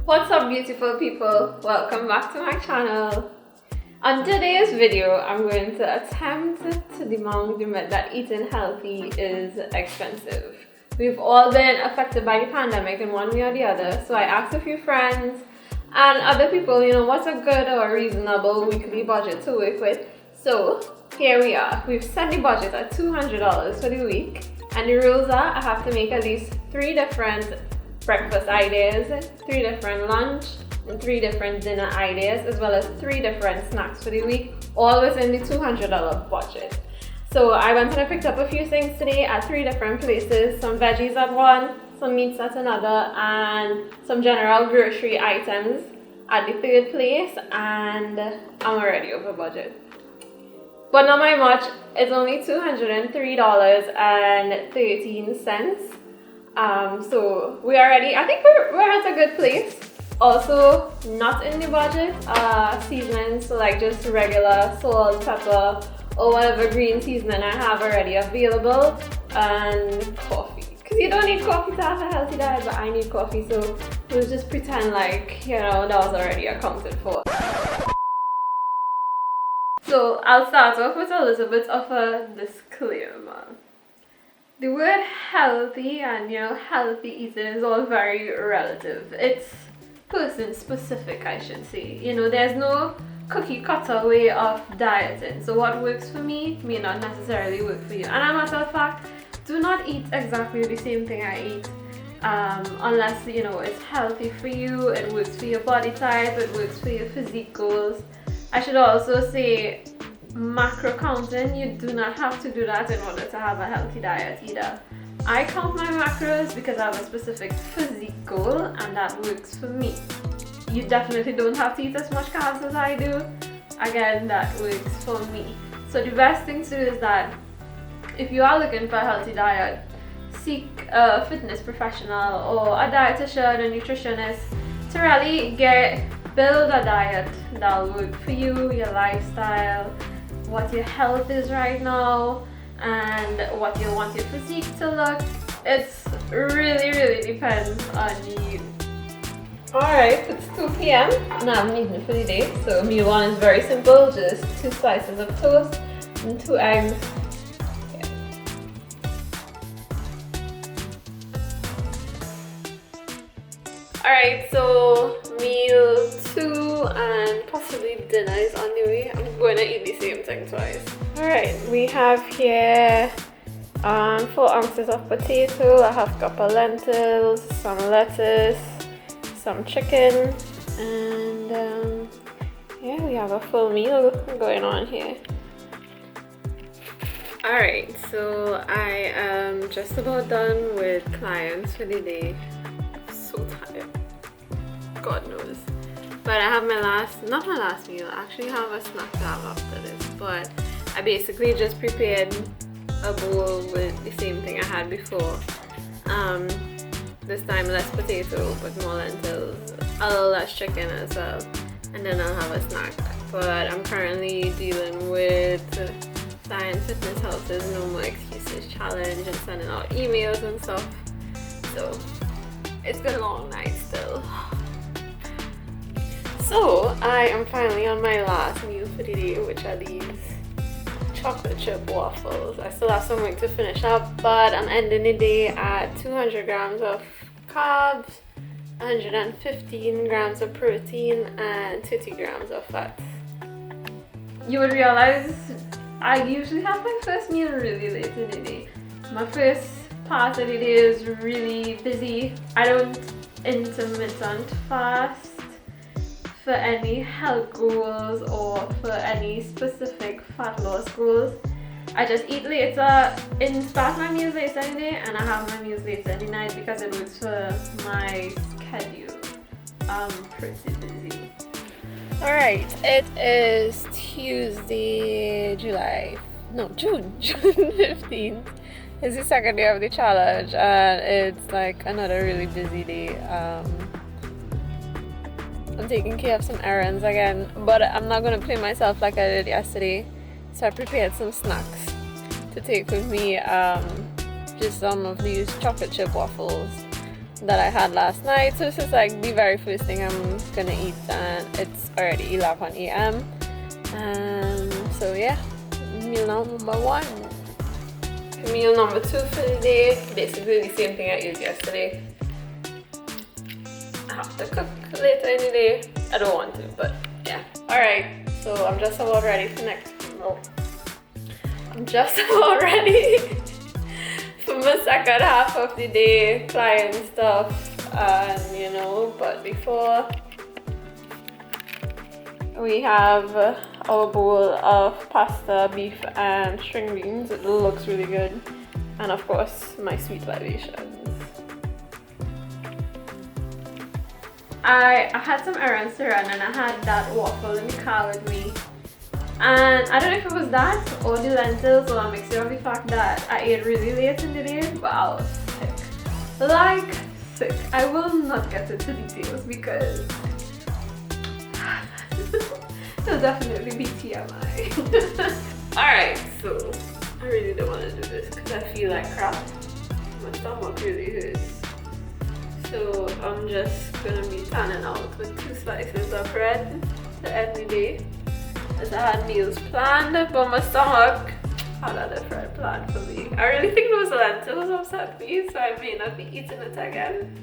What's up, beautiful people? Welcome back to my channel. On today's video, I'm going to attempt to debunk that eating healthy is expensive. We've all been affected by the pandemic in one way or the other, so I asked a few friends and other people, what's a good or reasonable weekly budget to work with. So here we are. We've set the budget at $200 for the week, and the rules are I have to make at least 3 different breakfast ideas, 3 different lunch, and 3 different dinner ideas, as well as 3 different snacks for the week, all within the $200 budget. So I went and I picked up a few things today at 3 different places, some veggies at one, some meats at another, and some general grocery items at the 3rd place, and I'm already over budget. But not by much, it's only $203.13. So we already, I think we're at a good place. Also, not in the budget, seasonings, so like just regular salt, pepper, or whatever green seasoning I have already available, and coffee. Because you don't need coffee to have a healthy diet, but I need coffee, so we'll just pretend like, that was already accounted for. So I'll start off with a little bit of a disclaimer. The word healthy and healthy eating is all very relative. It's person specific, I should say. There's no cookie cutter way of dieting. So what works for me may not necessarily work for you. And as a matter of fact, do not eat exactly the same thing I eat. Unless it's healthy for you, it works for your body type, it works for your physique goals. I should also say, macro counting, you do not have to do that in order to have a healthy diet either. I count my macros because I have a specific physique goal and that works for me. You definitely don't have to eat as much carbs as I do. Again, that works for me. So the best thing to do is that if you are looking for a healthy diet, seek a fitness professional or a dietitian, a nutritionist to really build a diet that'll work for you, your lifestyle, what your health is right now, and what you want your physique to look. It's really depends on you. Alright, it's 2 p.m. and I'm eating for the day. So meal 1 is very simple, just 2 slices of toast and 2 eggs. Alright, so meal 2 and possibly dinner is on the way. I'm going to eat the same thing twice. Alright, we have here 4 ounces of potato, a half cup of lentils, some lettuce, some chicken, and we have a full meal going on here. Alright, so I am just about done with clients for the day. So tired, God knows. But I have not my last meal, I actually have a snack to have after this, but I basically just prepared a bowl with the same thing I had before. This time less potato but more lentils, a little less chicken as well, and then I'll have a snack. But I'm currently dealing with Science Fitness House's No More Excuses challenge and sending out emails and stuff, so it's been a long night still. So I am finally on my last meal for the day, which are these chocolate chip waffles. I still have some work to finish up, but I'm ending the day at 200 grams of carbs, 115 grams of protein, and 30 grams of fat. You would realize I usually have my first meal really late in the day. My first part of the day is really busy. I don't intermittent fast for any health goals or for any specific fat loss goals. I just eat later, start my meals later in the day, and I have my meals later in the night because it works for my schedule. I'm pretty busy. Alright, it is Tuesday, June 15th. It's the 2nd day of the challenge, and it's like another really busy day. I'm taking care of some errands again, but I'm not going to play myself like I did yesterday. So I prepared some snacks to take with me, just some of these chocolate chip waffles that I had last night. So this is like the very first thing I'm gonna eat, and it's already 11 a.m. So yeah, meal number 1. Meal number 2 for the day, basically the same thing I ate yesterday. I have to cook later in the day. I don't want to, but yeah. Alright, so I'm just about ready for I'm just about ready for my second half of the day, client stuff, and you know, but before we have our bowl of pasta, beef, and string beans. It looks really good. And of course, my sweet libations. I had some errands to run, and I had that waffle in the car with me. And I don't know if it was that or the lentils or a mixture of the fact that I ate really late in the day, but I was sick. Like, sick. I will not get into details because it'll definitely be TMI. Alright, so I really don't want to do this because I feel like crap. My stomach really hurts. So I'm just gonna be tanning out with 2 slices of bread to end the day. As I had meals planned, but my stomach had a different plan for me. I really think those lentils upset me, so I may not be eating it again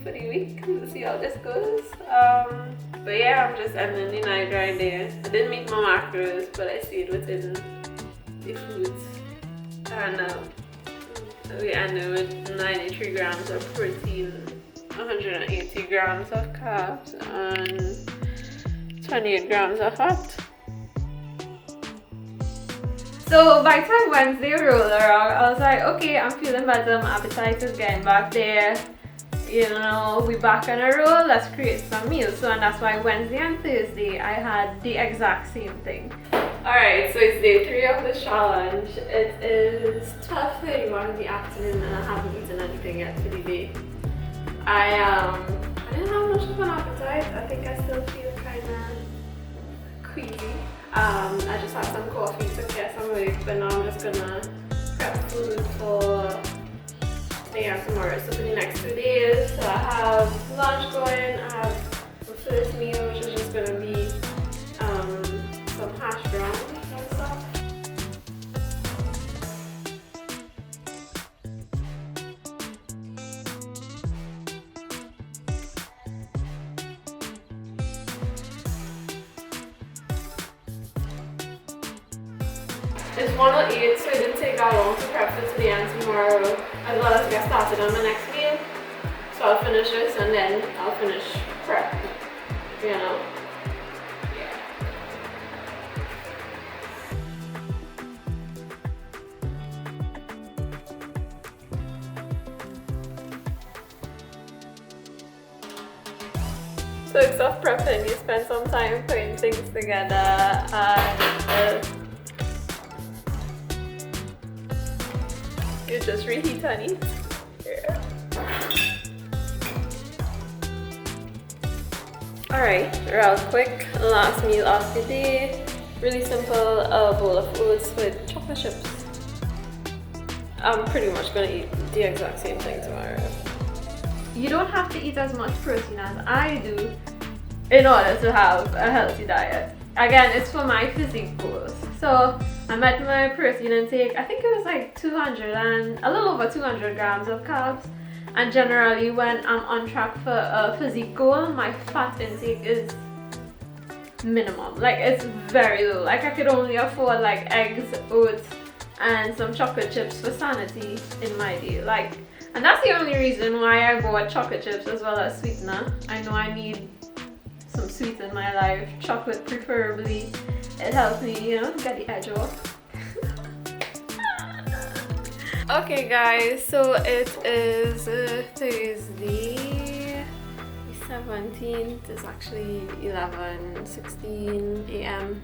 for the week. We'll see how this goes. But yeah, I'm just ending the night right there. I didn't meet my macros, but I stayed within the foods. And we ended with 93 grams of protein, 180 grams of carbs, and 28 grams of fat. So by the time Wednesday rolled around, I was like, okay, I'm feeling better, my appetite is getting back there. You know, we back on a roll, let's create some meals. So, and that's why Wednesday and Thursday I had the exact same thing. Alright, so it's day 3 of the challenge. It is 12:31 in the afternoon and I haven't eaten anything yet for the day. I didn't have much of an appetite. I think I still feel kind of queasy. I just had some coffee to get some work, but now I'm just gonna prep food for today and tomorrow. So for the next 2 days, so I have lunch going. I have the first meal, which is just gonna be some hash browns and stuff. It's 1:08, so it didn't take that long to prep for today and tomorrow, as well as get started on my next meal. So I'll finish this and then I'll finish prep, you know. Yeah. So it's of prepping, you spend some time putting things together and you just reheat and eat. Yeah. Alright, real quick, last meal of the day. Really simple, a bowl of oats with chocolate chips. I'm pretty much gonna eat the exact same thing tomorrow. You don't have to eat as much protein as I do in order to have a healthy diet. Again, it's for my physique goals. So I met my protein intake, I think it was like 200 and a little over 200 grams of carbs. And generally when I'm on track for a physique goal, my fat intake is minimum. Like it's very low. Like I could only afford like eggs, oats, and some chocolate chips for sanity in my day. Like, and that's the only reason why I bought chocolate chips as well as sweetener. I know I need some sweet in my life, chocolate preferably. It helps me, you know, get the edge off. Okay guys, so it is Thursday the 17th. It's actually 11:16 a.m.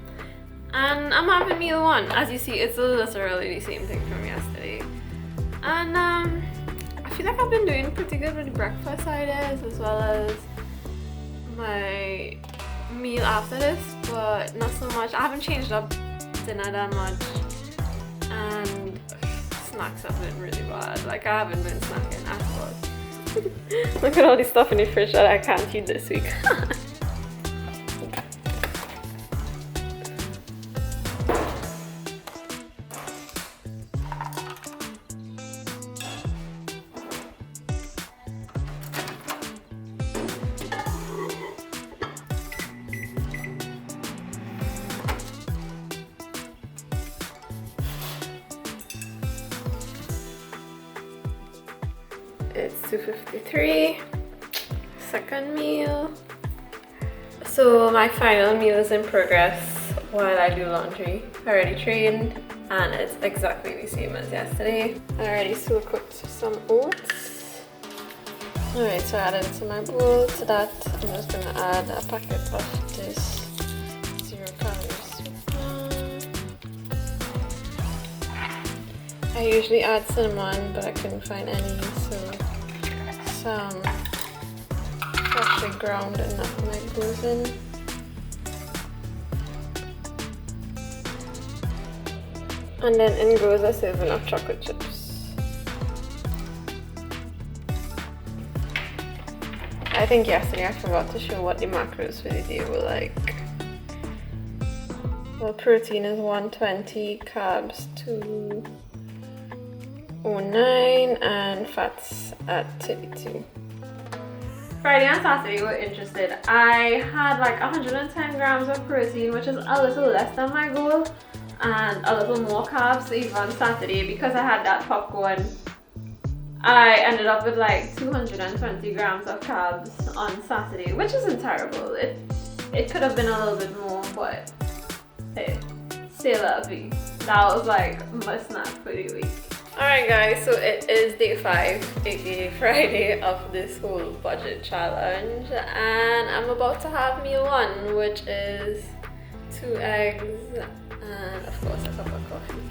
and I'm having meal 1. As you see, it's literally the same thing from yesterday. And I feel like I've been doing pretty good with the breakfast ideas as well as my meal after this, but not so much. I haven't changed up dinner that much, and snacks have been really bad. Like I haven't been snacking at all. Look at all the stuff in the fridge that I can't eat this week. It's 2:53, second meal. So my final meal is in progress while I do laundry. I already trained and it's exactly the same as yesterday. I already slow cooked some oats. Alright, so I added it to my bowl. To that, I'm just gonna add a packet of this 0-calorie sweetener. I usually add cinnamon, but I couldn't find any, so some freshly ground nutmeg goes in. And then in goes a serving of chocolate chips. I think yesterday I forgot to show what the macros for the day were like. Well, protein is 120, carbs 209, and fats at 32. Friday and Saturday were interested. I had like 110 grams of protein, which is a little less than my goal, and a little more carbs. So even on Saturday, because I had that popcorn, I ended up with like 220 grams of carbs on Saturday, which isn't terrible. It could have been a little bit more, but hey, c'est la vie. That was like my snack for the week. Alright guys, so it is day 5, aka Friday of this whole budget challenge, and I'm about to have meal 1, which is 2 eggs and of course a cup of coffee.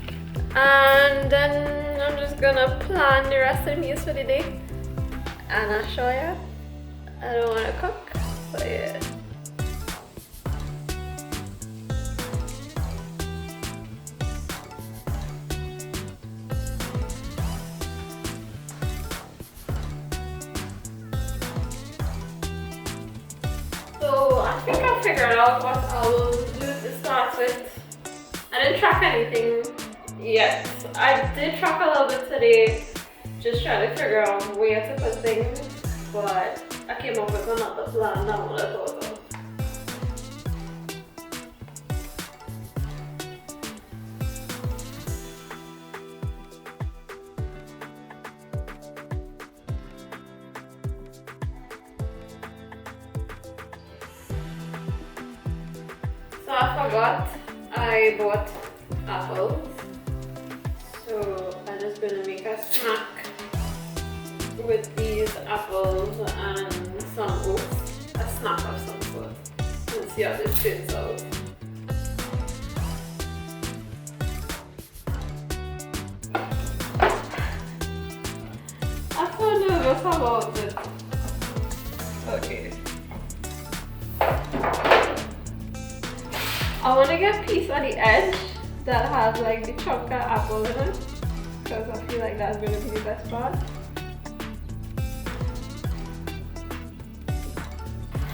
And then I'm just gonna plan the rest of the meals for the day, and I'll show you. I don't want to cook, so yeah. So I think I figured out what I will do to start with. I didn't track anything yet. I did track a little bit today, just trying to figure out where to put things, but I came up with another plan than what I thought of. So I forgot I bought apples, so I'm just gonna make a snack with these apples and some oats, a snack of some sort, and see how this turns out. I'm so nervous about it. Okay. I want to get a piece on the edge that has like the chunk of apple in it, because I feel like that's going to be the best part.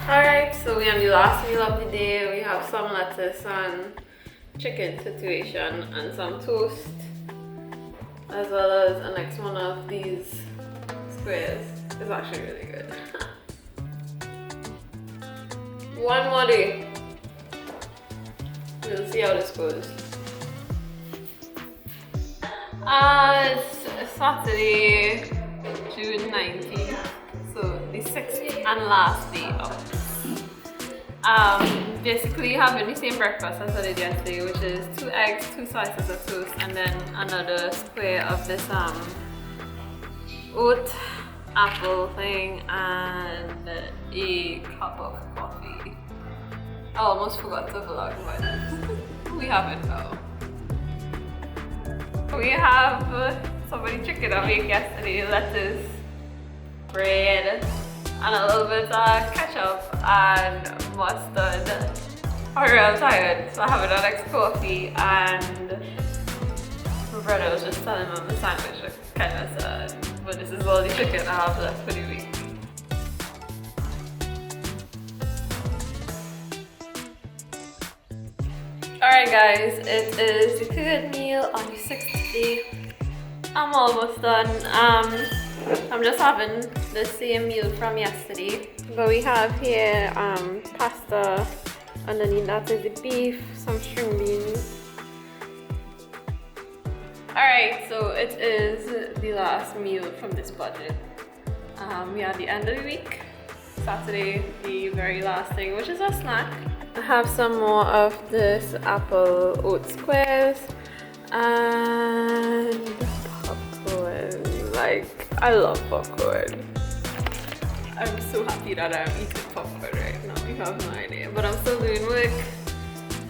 Alright, so we're on the last meal of the day. We have some lettuce and chicken situation and some toast, as well as the next one of these squares. It's actually really good. One more day. We'll see how this goes. It's Saturday, June 19th, so the 6th and last day of this. Basically having the same breakfast as I did yesterday, which is 2 eggs, 2 slices of toast, and then another square of this oat apple thing, and a cup of coffee. I almost forgot to vlog, but we have it now. We have somebody chicken I made yesterday, lettuce, bread, and a little bit of ketchup and mustard. I'm real tired, so I have an next coffee, and my brother was just telling me on the sandwich, kind of sad. but this is all the chicken I have left for the week. Alright guys, it is the third meal on the 6th day. I'm almost done. I'm just having the same meal from yesterday. But we have here pasta, underneath that is the beef, some string beans. Alright, so it is the last meal from this budget. We are at the end of the week. Saturday, the very last thing, which is a snack. I have some more of this apple oat squares and popcorn. Like, I love popcorn. I'm so happy that I'm eating popcorn right now. You have no idea. But I'm still doing work.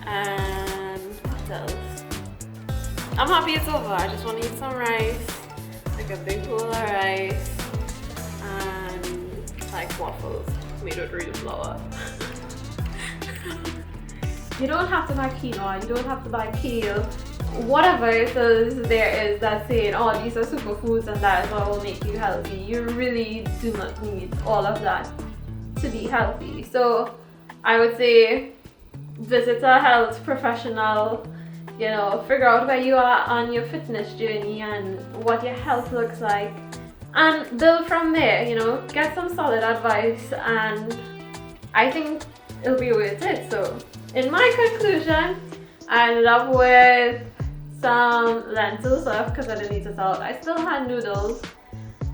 And what else? I'm happy it's over. I just want to eat some rice, like a big bowl of rice, and like waffles made with real flour. You don't have to buy quinoa, you don't have to buy kale, whatever it is there is that's saying, oh, these are superfoods and that is what will make you healthy. You really do not need all of that to be healthy. So I would say visit a health professional, you know, figure out where you are on your fitness journey and what your health looks like, and build from there, you know, get some solid advice, and I think it'll be worth it. So in my conclusion, I ended up with some lentil stuff because I didn't eat it out. I still had noodles,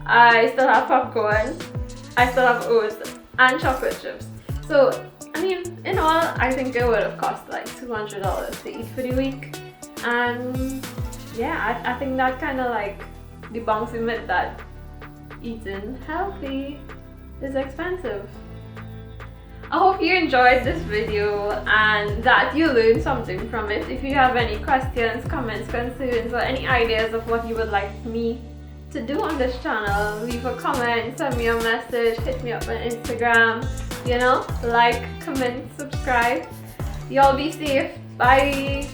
I still have popcorn, I still have oats and chocolate chips. So I mean, in all, I think it would have cost like $200 to eat for the week. And yeah, I think that kind of like debunks the myth that eating healthy is expensive. I hope you enjoyed this video and that you learned something from it. If you have any questions, comments, concerns, or any ideas of what you would like me to do on this channel, leave a comment, send me a message, hit me up on Instagram, you know, like, comment, subscribe. Y'all be safe. Bye.